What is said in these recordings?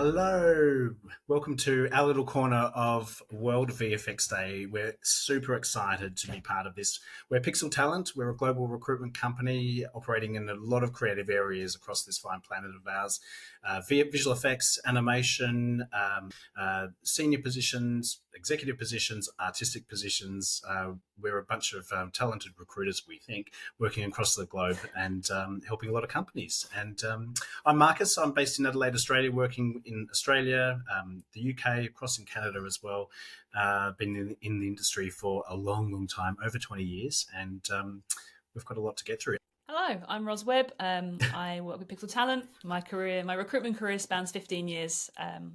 Hello, welcome to our little corner of World VFX Day. We're super excited to be part of this. We're PXL Talent. We're a global recruitment company operating in a lot of creative areas across this fine planet of ours. Visual effects, animation, senior positions, executive positions, artistic positions. We're a bunch of talented recruiters, we think, working across the globe and helping a lot of companies. And I'm Marcus. I'm based in Adelaide, Australia, working in Australia, the UK, across in Canada as well. Been in the industry for a long time, over 20 years, and we've got a lot to get through. Hello, I'm Ros Webb. I work with PXL Talent. My recruitment career spans 15 years,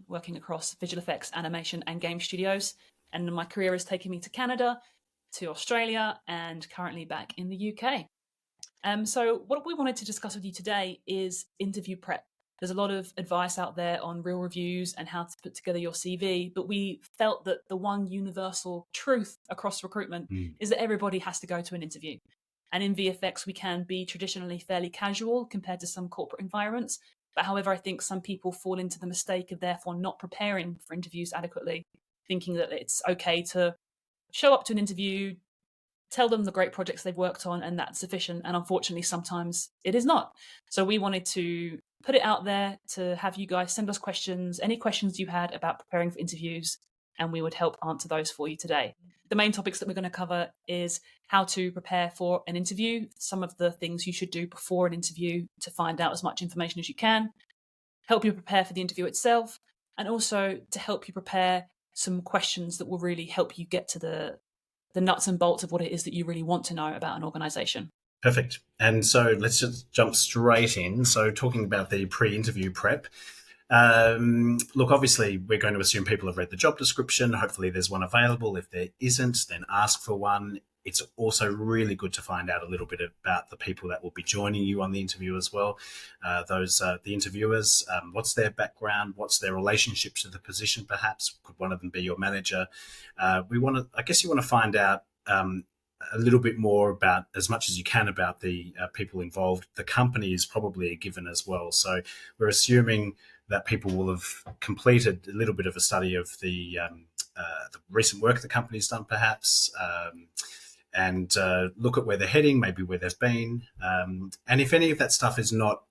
working across visual effects, animation, and game studios. And my career has taken me to Canada, to Australia, and currently back in the UK. So what we wanted to discuss with you today is interview prep. There's a lot of advice out there on real reviews and how to put together your CV, but we felt that the one universal truth across recruitment is that everybody has to go to an interview. And in VFX, we can be traditionally fairly casual compared to some corporate environments. But however, I think some people fall into the mistake of therefore not preparing for interviews adequately, thinking that it's okay to show up to an interview, tell them the great projects they've worked on, and that's sufficient. And unfortunately, sometimes it is not. So we wanted to put it out there to have you guys send us questions, any questions you had about preparing for interviews, and we would help answer those for you today. The main topics that we're going to cover is how to prepare for an interview, some of the things you should do before an interview to find out as much information as you can, help you prepare for the interview itself, and also to help you prepare some questions that will really help you get to the nuts and bolts of what it is that you really want to know about an organisation. Perfect. And so let's just jump straight in. So talking about the pre-interview prep, look, obviously, we're going to assume people have read the job description. Hopefully there's one available. If there isn't, then ask for one. It's also really good to find out a little bit about the people that will be joining you on the interview as well. The interviewers, what's their background? What's their relationship to the position, perhaps? Could one of them be your manager? I guess you want to find out a little bit more about, as much as you can, about the people involved. The company is probably a given as well. So we're assuming that people will have completed a little bit of a study of the recent work the company's done, perhaps, and look at where they're heading, maybe where they've been. And if any of that stuff is not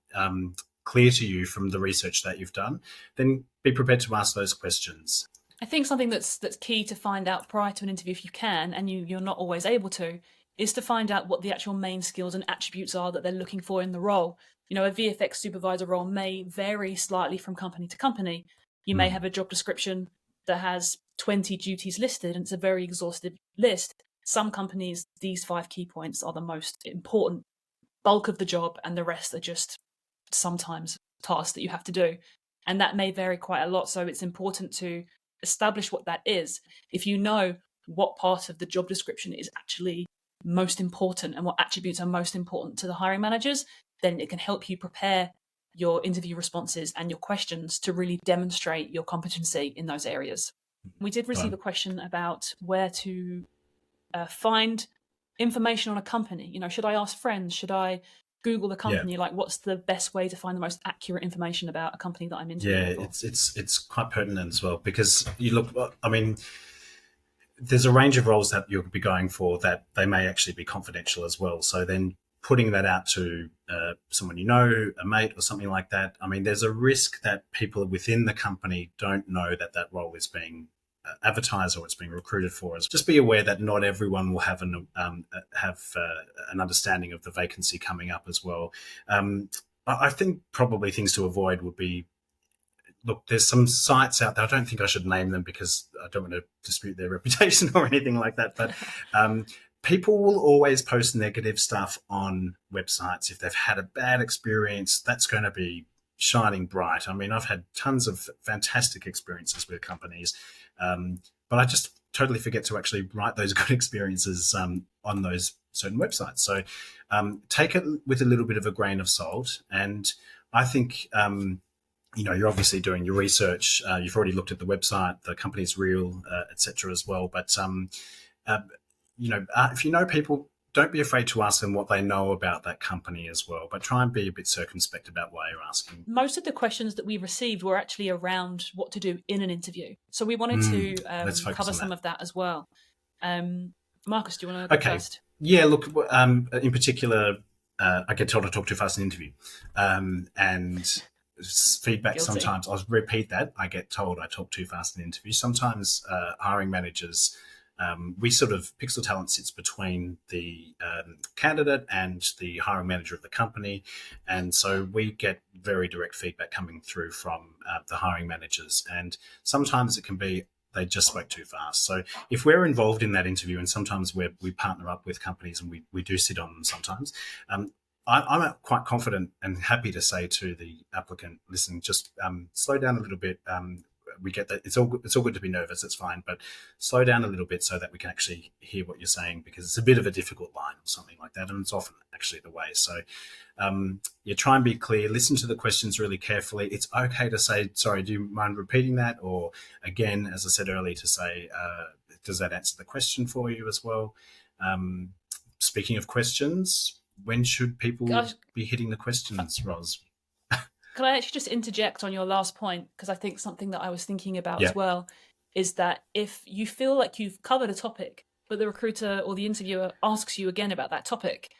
clear to you from the research that you've done, then be prepared to ask those questions. I think something that's key to find out prior to an interview, if you can, and you're not always able to, is to find out what the actual main skills and attributes are that they're looking for in the role. You know, a VFX supervisor role may vary slightly from company to company. You may have a job description that has 20 duties listed, and it's a very exhaustive list. Some companies, these 5 key points are the most important bulk of the job, and the rest are just sometimes tasks that you have to do. And that may vary quite a lot. So it's important to establish what that is. If you know what part of the job description is actually most important and what attributes are most important to the hiring managers, then it can help you prepare your interview responses and your questions to really demonstrate your competency in those areas. We did receive a question about where to find information on a company. You know, should I ask friends? Should I Google the company? Like, what's the best way to find the most accurate information about a company that I'm interviewing for? It's quite pertinent as well, because you look, I mean, there's a range of roles that you'll be going for that they may actually be confidential as well. So then putting that out to someone you know, a mate or something like that, I mean, there's a risk that people within the company don't know that that role is being advertised or it's being recruited for. Just be aware that not everyone will have an understanding of the vacancy coming up as well. I think probably things to avoid would be, look, there's some sites out there. I don't think I should name them because I don't want to dispute their reputation or anything like that. But people will always post negative stuff on websites. If they've had a bad experience, that's going to be shining bright. I mean, I've had tons of fantastic experiences with companies, but I just totally forget to actually write those good experiences on those certain websites. So take it with a little bit of a grain of salt. And I think, you know, you're obviously doing your research. You've already looked at the website, the company's real, etc. as well. But, you know, if you know people, don't be afraid to ask them what they know about that company as well, but try and be a bit circumspect about why you're asking. Most of the questions that we received were actually around what to do in an interview. So we wanted to cover some of that as well. Marcus, do you want to go first? Yeah, look, in particular, I get told I talk too fast in an interview. And feedback Guilty. Sometimes, I'll repeat that, I get told I talk too fast in an interview. Sometimes hiring managers, PXL Talent sits between the candidate and the hiring manager of the company. And so we get very direct feedback coming through from the hiring managers. And sometimes it can be, they just spoke too fast. So if we're involved in that interview, and sometimes we partner up with companies and we do sit on them sometimes, I'm quite confident and happy to say to the applicant, listen, just slow down a little bit. We get that it's all good to be nervous, it's fine, but slow down a little bit so that we can actually hear what you're saying, because it's a bit of a difficult line or something like that, and it's often actually the way. So try and be clear, listen to the questions really carefully. It's okay to say, sorry, do you mind repeating that? Or again, as I said earlier, to say, does that answer the question for you as well? Speaking of questions, when should people be hitting the questions, Ros? Can I actually just interject on your last point? Because I think something that I was thinking about as well is that if you feel like you've covered a topic, but the recruiter or the interviewer asks you again about that topic,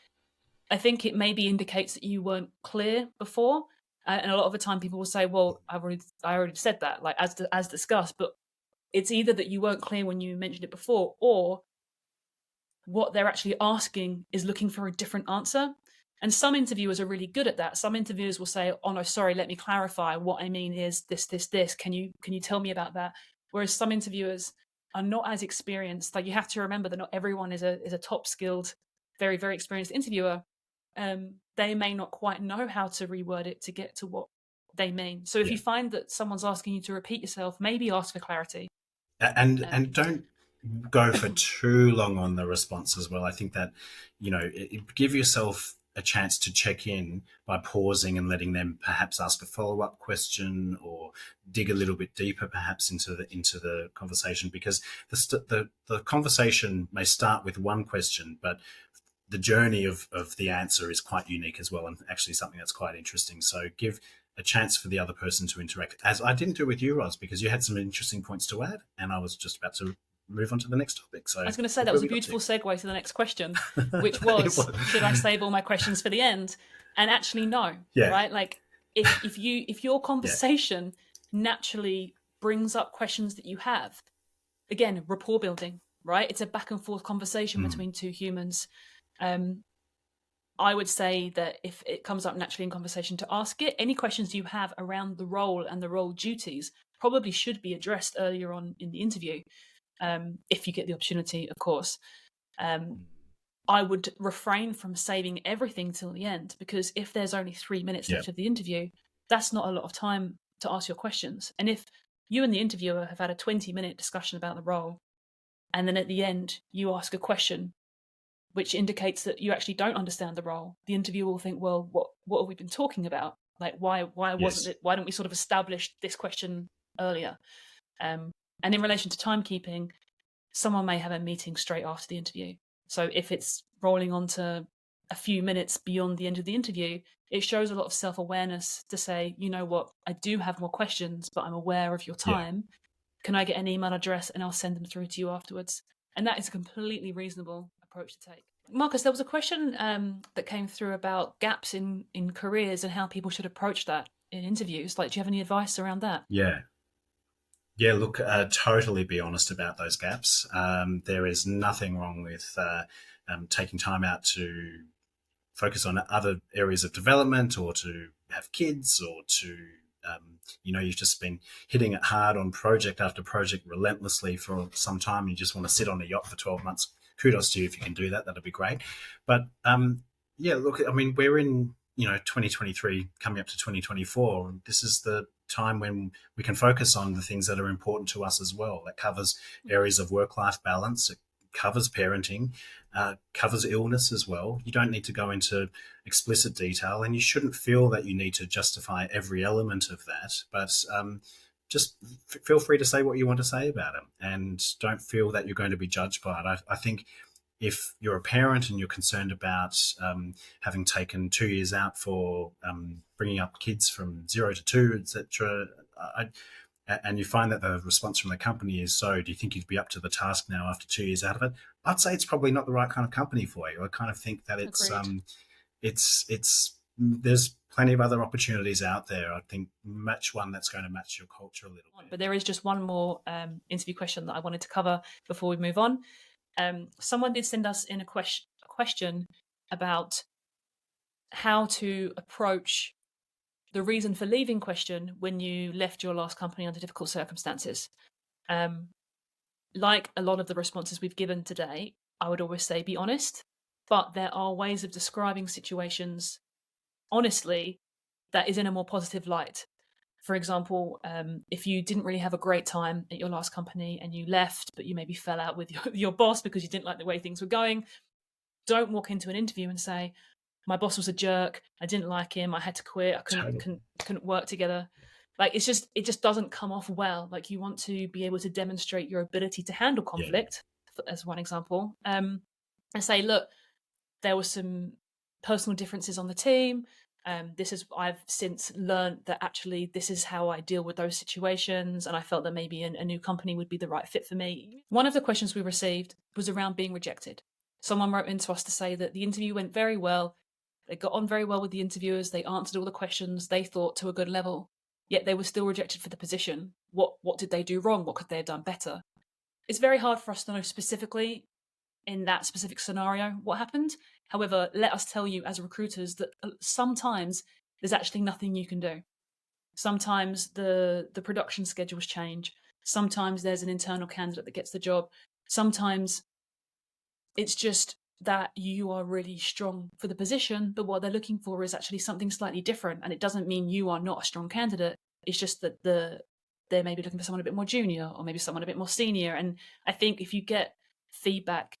I think it maybe indicates that you weren't clear before. And a lot of the time people will say, well, I already said that, like as discussed, but it's either that you weren't clear when you mentioned it before, or what they're actually asking is looking for a different answer. And some interviewers are really good at that. Some interviewers will say, oh no, sorry, let me clarify. What I mean is this. Can you tell me about that? Whereas some interviewers are not as experienced. Like, you have to remember that not everyone is a top skilled, very, very experienced interviewer. They may not quite know how to reword it to get to what they mean. So if you find that someone's asking you to repeat yourself, maybe ask for clarity. And don't go for too long on the response as well. I think that, give yourself a chance to check in by pausing and letting them perhaps ask a follow-up question or dig a little bit deeper perhaps into the conversation, because the conversation may start with one question, but the journey of the answer is quite unique as well, and actually something that's quite interesting. So give a chance for the other person to interact, as I didn't do with you, Ros, because you had some interesting points to add, and I was just about to move on to the next topic. So I was going to say that was a beautiful segue to the next question, which was, should I save all my questions for the end? And actually, no. Right? Like, if your conversation naturally brings up questions that you have, again, rapport building, right? It's a back and forth conversation between two humans. I would say that if it comes up naturally in conversation, to ask it. Any questions you have around the role and the role duties probably should be addressed earlier on in the interview. If you get the opportunity, of course. I would refrain from saving everything till the end, because if there's only 3 minutes left of the interview, that's not a lot of time to ask your questions. And if you and the interviewer have had a 20-minute discussion about the role, and then at the end you ask a question which indicates that you actually don't understand the role, the interviewer will think, well, what have we been talking about? Like, why wasn't it? Why don't we sort of establish this question earlier? And in relation to timekeeping, someone may have a meeting straight after the interview. So if it's rolling on to a few minutes beyond the end of the interview, it shows a lot of self-awareness to say, you know what, I do have more questions, but I'm aware of your time. Can I get an email address and I'll send them through to you afterwards? And that is a completely reasonable approach to take. Marcus, there was a question that came through about gaps in careers and how people should approach that in interviews. Like, do you have any advice around that? Yeah, look, totally be honest about those gaps. There is nothing wrong with taking time out to focus on other areas of development, or to have kids, or to, you've just been hitting it hard on project after project relentlessly for some time. You just want to sit on a yacht for 12 months. Kudos to you if you can do that. That'd be great. But look, I mean, we're in, 2023 coming up to 2024. This is the time when we can focus on the things that are important to us as well. That covers areas of work-life balance. It covers parenting, covers illness as well. You don't need to go into explicit detail, and you shouldn't feel that you need to justify every element of that. But just feel free to say what you want to say about it, and don't feel that you're going to be judged by it. I think if you're a parent and you're concerned about having taken 2 years out for bringing up kids from 0 to 2, etc., and you find that the response from the company is, so do you think you'd be up to the task now after 2 years out of it? I'd say it's probably not the right kind of company for you. I kind of think that Agreed. it's there's plenty of other opportunities out there. I think match one that's going to match your culture a little bit. But there is just one more interview question that I wanted to cover before we move on. Someone did send us in a question about how to approach the reason for leaving question when you left your last company under difficult circumstances. Like a lot of the responses we've given today, I would always say be honest, but there are ways of describing situations honestly that is in a more positive light. For example, if you didn't really have a great time at your last company and you left, but you maybe fell out with your boss because you didn't like the way things were going, don't walk into an interview and say, my boss was a jerk, I didn't like him, I had to quit, I couldn't work together. Like, it just doesn't come off well. Like, you want to be able to demonstrate your ability to handle conflict, as one example, and say, look, there were some personal differences on the team. I've since learned that actually this is how I deal with those situations, and I felt that maybe a new company would be the right fit for me. One of the questions we received was around being rejected. Someone wrote into us to say that the interview went very well. They got on very well with the interviewers. They answered all the questions they thought to a good level, yet they were still rejected for the position. What did they do wrong? What could they have done better? It's very hard for us to know specifically in that specific scenario what happened. However, let us tell you as recruiters that sometimes there's actually nothing you can do. Sometimes the production schedules change. Sometimes there's an internal candidate that gets the job. Sometimes it's just that you are really strong for the position, but what they're looking for is actually something slightly different. And it doesn't mean you are not a strong candidate. It's just that they're maybe looking for someone a bit more junior or maybe someone a bit more senior. And I think if you get feedback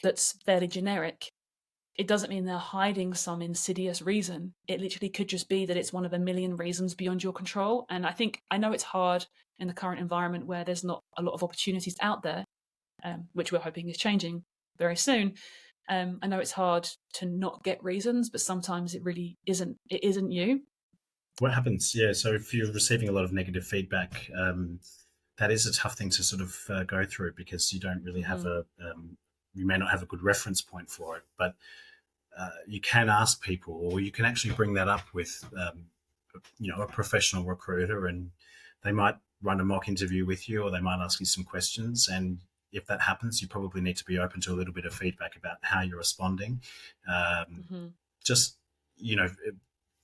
that's fairly generic, it doesn't mean they're hiding some insidious reason. It literally could just be that it's one of a million reasons beyond your control. And I know it's hard in the current environment where there's not a lot of opportunities out there, which we're hoping is changing very soon. I know it's hard to not get reasons, but sometimes it really isn't. It isn't you. What happens? Yeah, so if you're receiving a lot of negative feedback, that is a tough thing to sort of go through, because you don't really have you may not have a good reference point for it, but you can ask people, or you can actually bring that up with, a professional recruiter, and they might run a mock interview with you, or they might ask you some questions. And if that happens, you probably need to be open to a little bit of feedback about how you're responding. Just,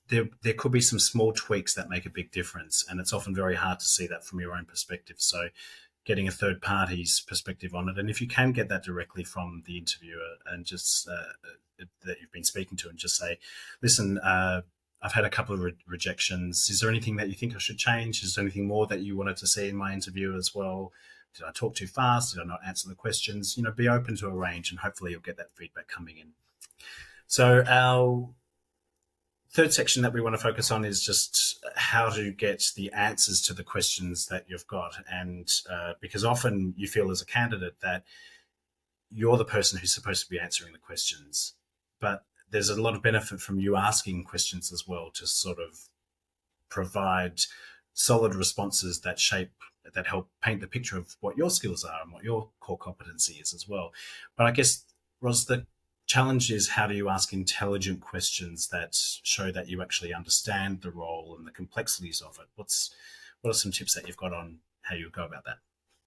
there could be some small tweaks that make a big difference, and it's often very hard to see that from your own perspective. So getting a third party's perspective on it, and if you can get that directly from the interviewer and just that you've been speaking to, and just say, listen, I've had a couple of rejections. Is there anything that you think I should change? Is there anything more that you wanted to see in my interview as well? Did I talk too fast? Did I not answer the questions? Be open to a range, and hopefully you'll get that feedback coming in. So our third section that we want to focus on is just how to get the answers to the questions that you've got. And because often you feel as a candidate that you're the person who's supposed to be answering the questions, but there's a lot of benefit from you asking questions as well, to sort of provide solid responses that help paint the picture of what your skills are and what your core competency is as well. But I guess, Ros, the challenge is, how do you ask intelligent questions that show that you actually understand the role and the complexities of it? What are some tips that you've got on how you go about that?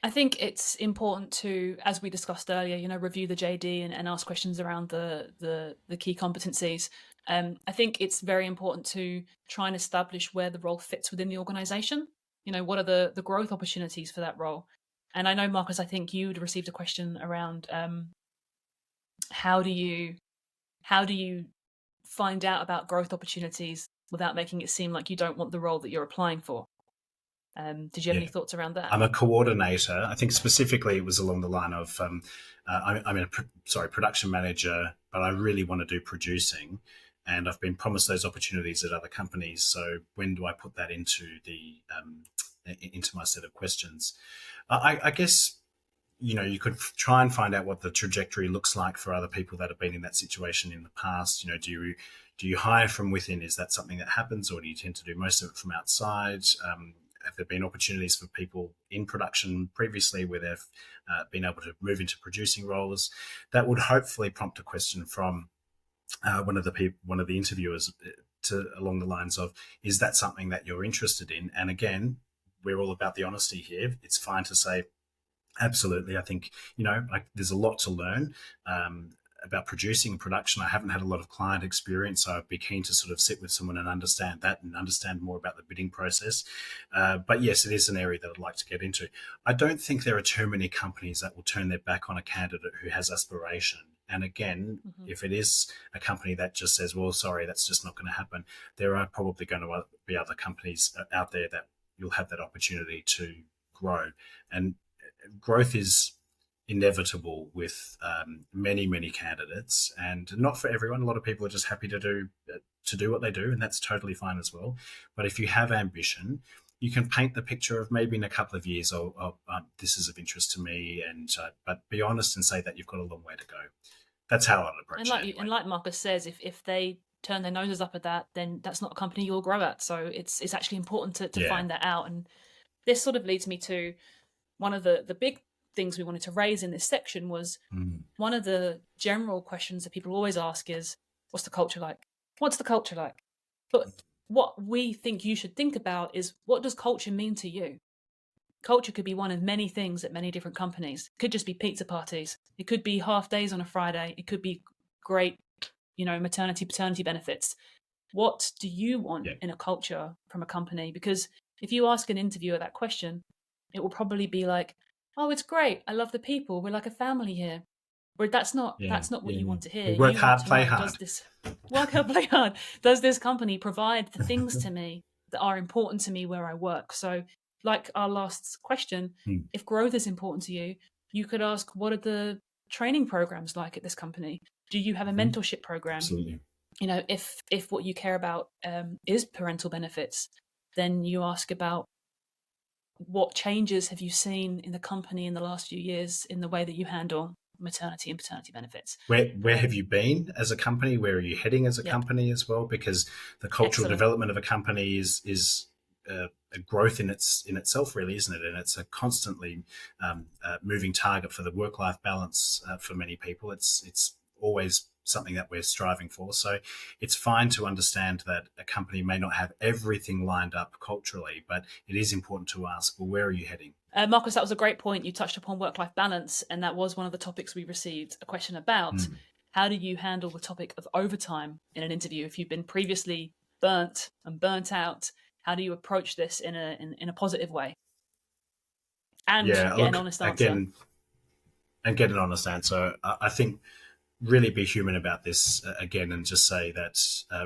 I think it's important to, as we discussed earlier, review the JD and ask questions around the key competencies. I think it's very important to try and establish where the role fits within the organisation. What are the growth opportunities for that role? And I know, Marcus, I think you'd received a question around how do you find out about growth opportunities without making it seem like you don't want the role that you're applying for? Did you have any thoughts around that? I'm a coordinator. I think specifically it was along the line of, production manager, but I really want to do producing, and I've been promised those opportunities at other companies. So when do I put that into my set of questions? I guess you could try and find out what the trajectory looks like for other people that have been in that situation in the past. Do you hire from within? Is that something that happens, or do you tend to do most of it from outside? Have there been opportunities for people in production previously where they've been able to move into producing roles? That would hopefully prompt a question from one of the interviewers along the lines of, is that something that you're interested in? And again, we're all about the honesty here. It's fine to say, absolutely. I think, there's a lot to learn about producing and production. I haven't had a lot of client experience, so I'd be keen to sort of sit with someone and understand that and understand more about the bidding process. But yes, it is an area that I'd like to get into. I don't think there are too many companies that will turn their back on a candidate who has aspiration. And again, if it is a company that just says, well, sorry, that's just not going to happen, there are probably going to be other companies out there that you'll have that opportunity to grow. And growth is inevitable with many candidates, and not for everyone. A lot of people are just happy to do what they do, and that's totally fine as well. But if you have ambition, you can paint the picture of maybe in a couple of years, this is of interest to me, and but be honest and say that you've got a long way to go. That's how I'd approach it. Anyway. And like Marcus says, if they turn their noses up at that, then that's not a company you'll grow at. So it's actually important to find that out. And this sort of leads me to one of the big things we wanted to raise in this section was one of the general questions that people always ask is, what's the culture like? What's the culture like? But what we think you should think about is, what does culture mean to you? Culture could be one of many things at many different companies. It could just be pizza parties. It could be half days on a Friday. It could be great, maternity, paternity benefits. What do you want in a culture from a company? Because if you ask an interviewer that question, it will probably be like, oh, it's great. I love the people. We're like a family here. Where that's not what you want to hear. Work hard, play hard. Work hard, play hard. Does this company provide the things to me that are important to me where I work? So like our last question, if growth is important to you, you could ask, what are the training programs like at this company? Do you have a mentorship program? Absolutely. If what you care about is parental benefits, then you ask about, what changes have you seen in the company in the last few years in the way that you handle maternity and paternity benefits? Where have you been as a company? Where are you heading as a company as well? Because the cultural development of a company is a growth in itself, really, isn't it? And it's a constantly moving target for the work-life balance for many people. It's always something that we're striving for. So it's fine to understand that a company may not have everything lined up culturally, but it is important to ask, well, where are you heading? Marcus, that was a great point. You touched upon work-life balance, and that was one of the topics we received a question about. How do you handle the topic of overtime in an interview? If you've been previously burnt out, how do you approach this in a positive way? And get an honest answer. Get an honest answer. I think really be human about this again, and just say that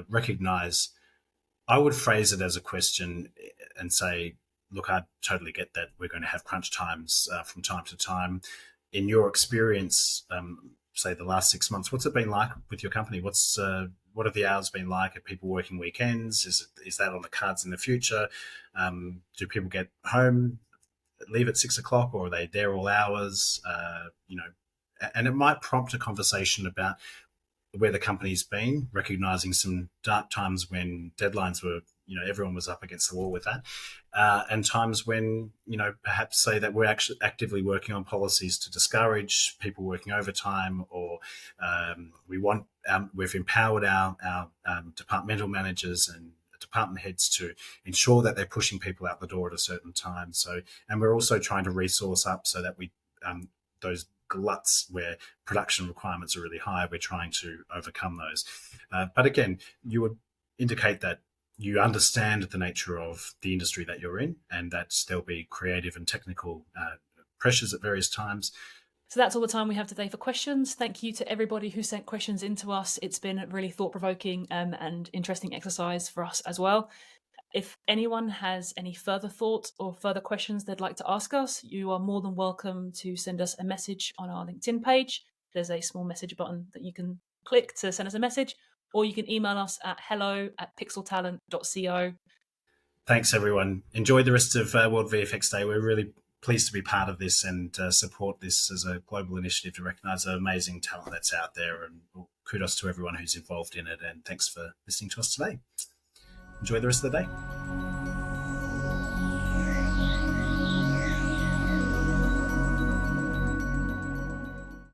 recognize, I would phrase it as a question and say, look, I totally get that we're going to have crunch times from time to time. In your experience, say the last 6 months, what's it been like with your company? What have the hours been like? Are people working weekends? Is that on the cards in the future? Do people get home, leave at 6 o'clock, or are they there all hours? And it might prompt a conversation about where the company's been, recognizing some dark times when deadlines were, everyone was up against the wall with that, and times when, perhaps say that we're actually actively working on policies to discourage people working overtime, or we've empowered our departmental managers and department heads to ensure that they're pushing people out the door at a certain time. So, and we're also trying to resource up so that we those gluts where production requirements are really high, we're trying to overcome those. But again, you would indicate that you understand the nature of the industry that you're in, and that there'll be creative and technical pressures at various times. So that's all the time we have today for questions. Thank you to everybody who sent questions into us. It's been a really thought-provoking and interesting exercise for us as well. If anyone has any further thoughts or further questions they'd like to ask us, you are more than welcome to send us a message on our LinkedIn page. There's a small message button that you can click to send us a message, or you can email us at hello@pixeltalent.co. Thanks, everyone. Enjoy the rest of World VFX Day. We're really pleased to be part of this and support this as a global initiative to recognise the amazing talent that's out there. And kudos to everyone who's involved in it. And thanks for listening to us today. Enjoy the rest of the day.